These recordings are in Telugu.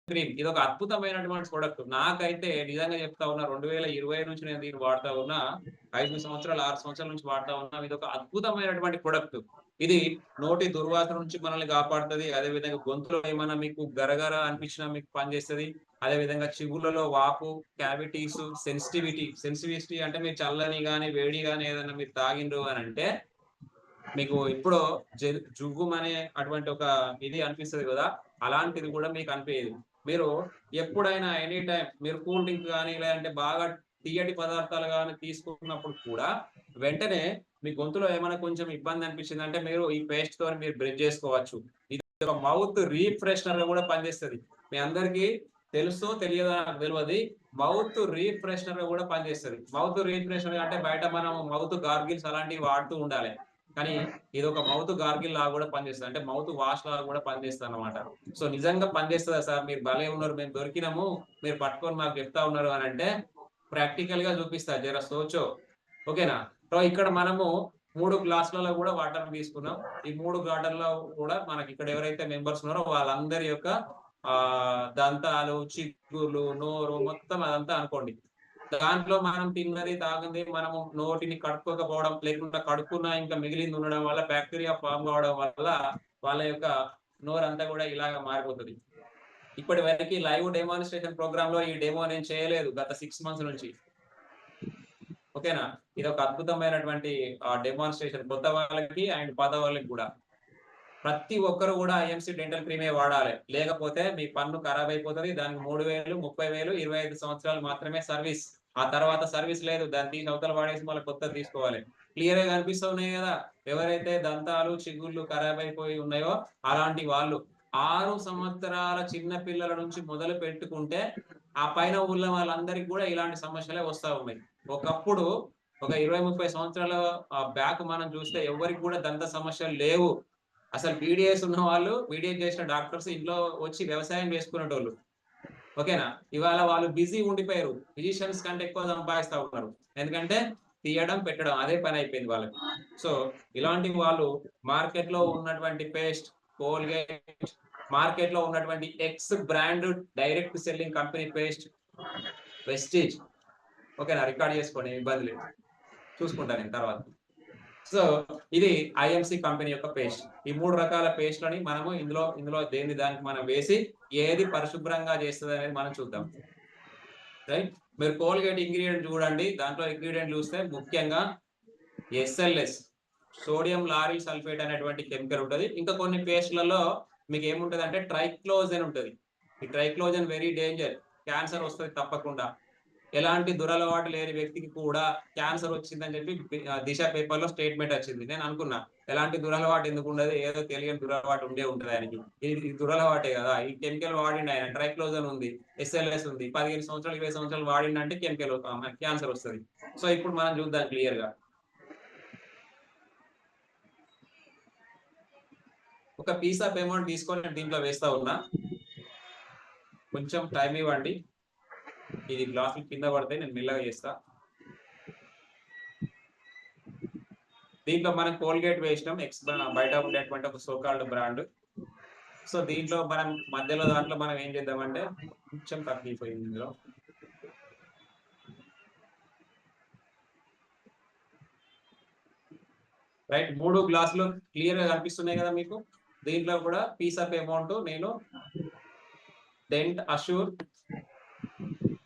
క్రీమ్ ఇది ఒక అద్భుతమైనటువంటి ప్రొడక్ట్. నాకైతే నిజంగా చెప్తా ఉన్నా 2020 నుంచి నేను దీన్ని వాడుతా ఉన్నా. 5 సంవత్సరాలు, 6 సంవత్సరాల నుంచి వాడుతా ఉన్నా. ఇదొక అద్భుతమైనటువంటి ప్రొడక్ట్. ఇది నోటి దుర్వాసన నుంచి మనల్ని కాపాడుతది. అదే విధంగా గొంతులో ఏమన్నా మీకు గరగర అనిపించినా మీకు పనిచేస్తది. అదే విధంగా చిగుళ్ళలో వాపు, క్యావిటీస్, సెన్సిటివిటీ అంటే మీరు చల్లని గాని, వేడి గాని ఏదైనా మీరు తాగిండ్రు అనంటే మీకు ఎప్పుడో జువ్వుమనే అటువంటి ఒక ఇది అనిపిస్తది గదా! అలాంటిది గూడా మీకు అనిపియదు. మీరు ఎప్పుడైనా ఎనీ టైమ్ మీరు కూల్ డ్రింక్ గాని, లేదంటే బాగా తియ్యటి పదార్థాలు గాని తీసుకున్నప్పుడు కూడా వెంటనే మీ గొంతులో ఏమైనా కొంచెం ఇబ్బంది అనిపించిందంటే మీరు ఈ పేస్ట్‌తోని మీరు బ్రష్ జేసుకోవచ్చు. ఇది ఒక మౌత్ రిఫ్రెషనర్‌గా గూడా పనిచేస్తది. మీ అందరికీ తెలుసో తెలియదో నాకు తెలవది. మౌత్ రిఫ్రెషనర్‌గా గూడా పనిచేస్తది. మౌత్ రిఫ్రెషనర్ అంటే బయట మనం మౌత్ గార్గిల్స్ అలాంటివి వాడుతూ ఉండాలి. కానీ ఇదొక మౌత్ గార్గిల్ లాగా గూడా పనిచేస్తది. అంటే మౌత్ వాష్ లాగా గూడా పనిచేస్తదనమాట. సో, నిజంగా పనిచేస్తదా సార్? మీరు భలే ఉన్నారు. మేము దొరికినాము. మీరు పట్టుకొని మాకు చెప్తా ఉన్నారు అనంటే, ప్రాక్టికల్‌గా చూపిస్తా. జర సోచో. ఓకేనా? సో, ఇక్కడ మనము 3 గ్లాసులలో గూడా వాటర్ తీసుకున్నాం. ఈ 3 గాటర్‌లో కూడా మనకిక్కడ ఎవరైతే మెంబర్స్ ఉన్నారో వాళ్ళందరి యొక్క దంతాలు, చిగుళ్ళు, నోరు మొత్తం అదంతా అనుకోండి. దాంట్లో మనం తిన్నది, తాగింది మనము నోటిని కడుక్కోకపోవడం, లేకుండా కడుక్కున్నా ఇంకా మిగిలింది ఉండడం వల్ల బాక్టీరియా ఫార్మ్ కావడం వల్ల వాళ్ళ యొక్క నోరంతా గూడా ఇలాగ మారిపోతది. ఇప్పటి వరకి లైవ్ డెమాన్‌స్ట్రేషన్ ప్రోగ్రామ్‌లో ఈ డెమో నేను చేయలేదు గత 6 మంత్స్ నుంచి. ఓకేనా? ఇదొక అద్భుతమైనటువంటి డెమాన్‌స్ట్రేషన్ కొత్త వాళ్ళకి అండ్ పాత వాళ్ళకి గూడా. ప్రతి ఒక్కరు గూడా ఐఎంసీ డెంటల్ క్రీమే వాడాలి. లేకపోతే మీ పన్ను ఖరాబ్ అయిపోతది. దానికి 3000, 30,000, 25 సంవత్సరాలు మాత్రమే సర్విస్. ఆ తర్వాత సర్విస్ లేదు. దాన్ని తీసి అవతల పడేసి మళ్ళీ కొత్తది తీసుకోవాలి. క్లియర్‌గా కనిపిస్తున్నాయి గదా! ఎవరైతే దంతాలు, చిగుళ్ళు ఖరాబ్ అయిపోయి ఉన్నాయో అలాంటి వాళ్ళు 6 సంవత్సరాల చిన్న పిల్లల నుంచి మొదలు పెట్టుకుంటే ఆ పైన ఉన్న వాళ్ళందరికి గూడా ఇలాంటి సమస్యలే వస్తా ఉన్నాయి. ఒకప్పుడు ఒక 20, 30 సంవత్సరాల బ్యాక్ మనం చూస్తే ఎవ్వరికి గూడా దంత సమస్యలు లేవు. అసలు బీడీఎస్ ఉన్నవాళ్ళు, బీడీఎస్ చేసిన డాక్టర్స్ ఇంట్లో వచ్చి వ్యవసాయం చేసుకునేటోళ్ళు. ఓకేనా? ఇవాళ వాళ్ళు బిజీ ఉండిపోయారు. ఫిజిషియన్స్ కంటే ఎక్కువ సంపాదిస్తా ఉన్నారు. ఎందుకంటే తీయడం, పెట్టడం అదే పనయిపోయింది వాళ్ళకి. సో, ఇలాంటి వాళ్ళు మార్కెట్‌లో ఉన్నటువంటి పేస్ట్, కోల్‌గేట్, మార్కెట్‌లో ఉన్నటువంటి X brand direct selling company paste, Vestige ఓకేనా? రికార్డ్ చేసుకోండి ఏం ఇబ్బంది లేదు. చూసుకుంటా నేను తర్వాత. సో, ఇది ఐఎంసీ కంపెనీ యొక్క పేస్ట్. ఈ 3 రకాల పేస్ట్‌లని మనము ఇందులో దేన్ని దానికి మనం వేసి ఏది పరిశుభ్రంగా చేస్తదనేది మనం చూద్దాం. రైట్? మీరు కోల్‌గేట్ ఇంగ్రీడియెంట్ చూడండి. దాంట్లో ఇంగ్రీడియెంట్ చూస్తే ముఖ్యంగా ఎస్ఎల్ఎస్ సోడియం లారిల్ సల్ఫేట్ అనేటువంటి కెమికల్ ఉంటది. ఇంకా కొన్ని పేస్ట్‌లలో మీకేముంటదంటే ట్రైక్లోజన్ ఉంటది. ఈ ట్రైక్లోజన్ వెరీ డేంజర్. క్యాన్సర్ వస్తది తప్పకుండా. ఎలాంటి దురలవాటు లేని వ్యక్తికి కూడా క్యాన్సర్ వచ్చిందని చెప్పి దిశ పేపర్‌లో స్టేట్‌మెంట్ వచ్చింది. నేను అనుకున్నా ఎలాంటి దురలవాటు ఎందుకుండదు? ఏదో తెలియని దురలవాటు ఉండే ఉంటది ఆయనకి. ఇది దురలవాటే గదా! ఈ కెమికల్ వాడిండాయన. ట్రైక్లోజన్ ఉంది. ఎస్ఎల్ఎస్ ఉంది. 15 సంవత్సరాలు, 20 సంవత్సరాలు వాడిండంటే కెమికల్ క్యాన్సర్ వస్తది. సో, ఇప్పుడు మనం చూద్దాం క్లియర్‌గా. ఒక పీస్ ఆఫ్ అమౌంట్ తీసుకొని నేను దీంట్లో వేస్తా ఉన్నా. కొంచెం టైమ్ ఇవ్వండి. ఇది గ్లాసులు కింద పడతాయి. నేను మెల్లగా చేస్తా. దీంట్లో మనం కోల్‌గేట్ వేసినాం. బయట ఉండేటువంటి ఒక సో కాల్డ్ బ్రాండ్. సో, దీంట్లో మనం దాంట్లో మనం ఏం చేద్దామంటే కొంచెం తగ్గిపోయింది ఇందులో. రైట్ 3 గ్లాసులు క్లియర్‌గా కనిపిస్తున్నాయి గదా మీకు. దీంట్లో కూడా పీస్ ఆఫ్ అమౌంట్ నేను dent assure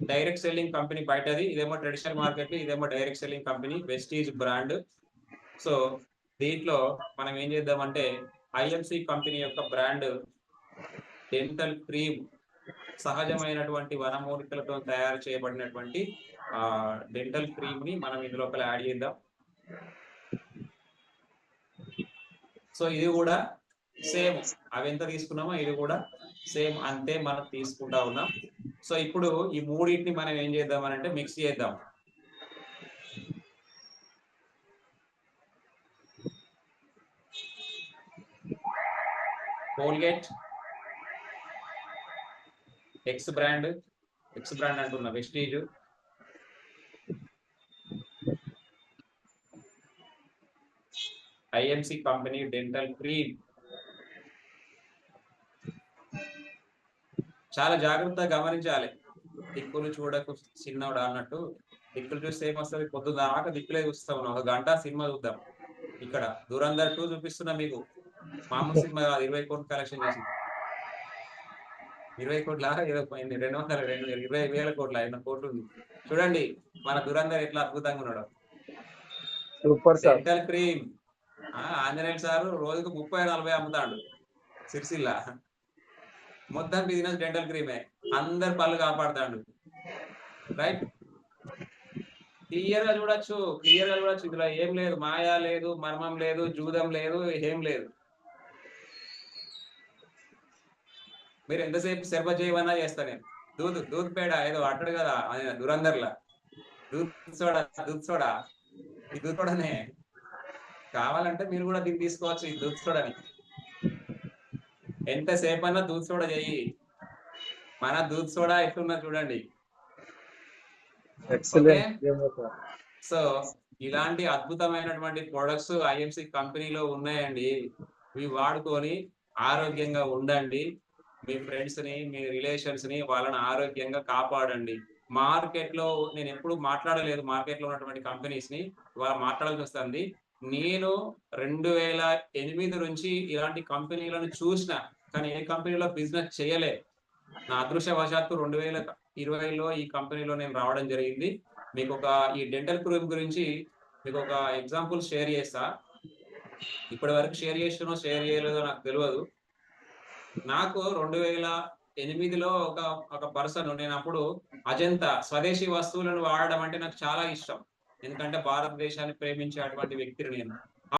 direct selling company బయటది. ఇదేమో ట్రెడిషనల్ మార్కెట్. ఇదేమో direct selling company Vestige brand. So, దీంట్లో మనం ఏం చేద్దామంటే ఐఎంసీ కంపెనీ యొక్క బ్రాండ్ డెంటల్ క్రీమ్ సహజమైనటువంటి వనమూలికలతో తయారు చేయబడినటువంటి డెంటల్ క్రీమ్‌ని మనం ఇందులోపల యాడ్ చేద్దాం. సో, ఇది గూడా సేమ్ అవెంత తీసుకున్నామో ఇది గూడా సేమ్ అంతే మనం తీసుకుంటా ఉన్నాం. సో, ఇప్పుడు ఈ మూడిటిని మనం ఏం చేద్దామనంటే మిక్స్ చేద్దాం. కోల్‌గేట్, ఎక్స్ బ్రాండ్ అంటున్నా Vestige, IMC company dental cream, చాలా జాగ్రత్తగా గమనించాలి. దిక్కులు చూడకు చిన్నోడా అన్నట్టు. దిక్కులు చూస్తే ఏమొస్తది? పొద్దుందాకా దిక్కులే చూస్తా ఉన్నాం. ఒక గంట సినిమా చూద్దాం. ఇక్కడ 'ధురంధర్ 2' చూపిస్తున్నా మీకు. మామూలు సినిమా కాదు. 20,00,00,000 కలెక్షన్ చేసింది. 20,00,00,000 ఏదో పోయింది. 200 20,000,00,00,000 ఎన్నో కోట్లుంది. చూడండి మన 'ధురంధర్' ఎట్లా అద్భుతంగా ఉన్నాడో. Super sir. Dental cream. Anjaneyulu sir రోజుకు 30, 40 అమ్ముతాండు సిరిసిల్ల. మొత్తం బిజినెస్ డెంటల్ క్రీమే. అందరి పళ్ళు కాపాడుతాండు. రైట్? క్లియర్‌గా చూడొచ్చు. క్లియర్‌గా చూడొచ్చు. ఇందులో ఏం లేదు. మాయ లేదు, మర్మం లేదు, జూదం లేదు, ఏం లేదు. మీరు ఎంతసేపు సెర్వ చేయమన్నా చేస్తా నేను. దూద్ పేడ ఏదో అంటాడు కదా! ఆయన 'ధురంధర్‌ల'. దూద్ సోడా, దూద్ సోడా. ఈ దూద్ సోడానే. కావాలంటే మీరు కూడా దీన్ని తీసుకోవచ్చు ఈ దూద్ సోడాని. ఎంత సేపన్నా దూద్ సోడా చెయ్యి. మన దూద్ సోడా ఎట్లున్నది చూడండి. ఓకే. ఎక్సలెంట్. ఏమో సార్. సో, ఇలాంటి అద్భుతమైనటువంటి ప్రొడక్ట్స్ ఐఎంసీ కంపెనీలో ఉన్నాయండి. ఇవి వాడుకొని ఆరోగ్యంగా ఉండండి. మీ ఫ్రెండ్స్‌ని, మీ రిలేషన్స్‌ని వాళ్ళని ఆరోగ్యంగా కాపాడండి. మార్కెట్‌లో నేనెప్పుడు మాట్లాడలేదు మార్కెట్‌లో ఉన్నటువంటి కంపెనీస్‌ని. ఇవాళ మాట్లాడాల్సొస్తుంది. నేను 2008 నుంచి ఇలాంటి కంపెనీలను చూసినా. కానీ ఏ కంపెనీలో బిజినెస్ చేయలే. నా అదృష్టవశాత్తు 2020లో ఈ కంపెనీలో నేను రావడం జరిగింది. ఈ డెంటల్ క్రీమ్ గురించి మీకొక ఎగ్జాంపుల్ షేర్ చేస్తా. ఇప్పటి వరకు షేర్ చేసానో, షేర్ చేయలేదో నాకు తెలవదు. నాకు 2008లో ఒక పర్సన్ నేనప్పుడు అజంతా స్వదేశీ వస్తువులను వాడడం అంటే నాకు చాలా ఇష్టం. ఎందుకంటే భారతదేశాన్ని ప్రేమించే అటువంటి వ్యక్తిని నేను.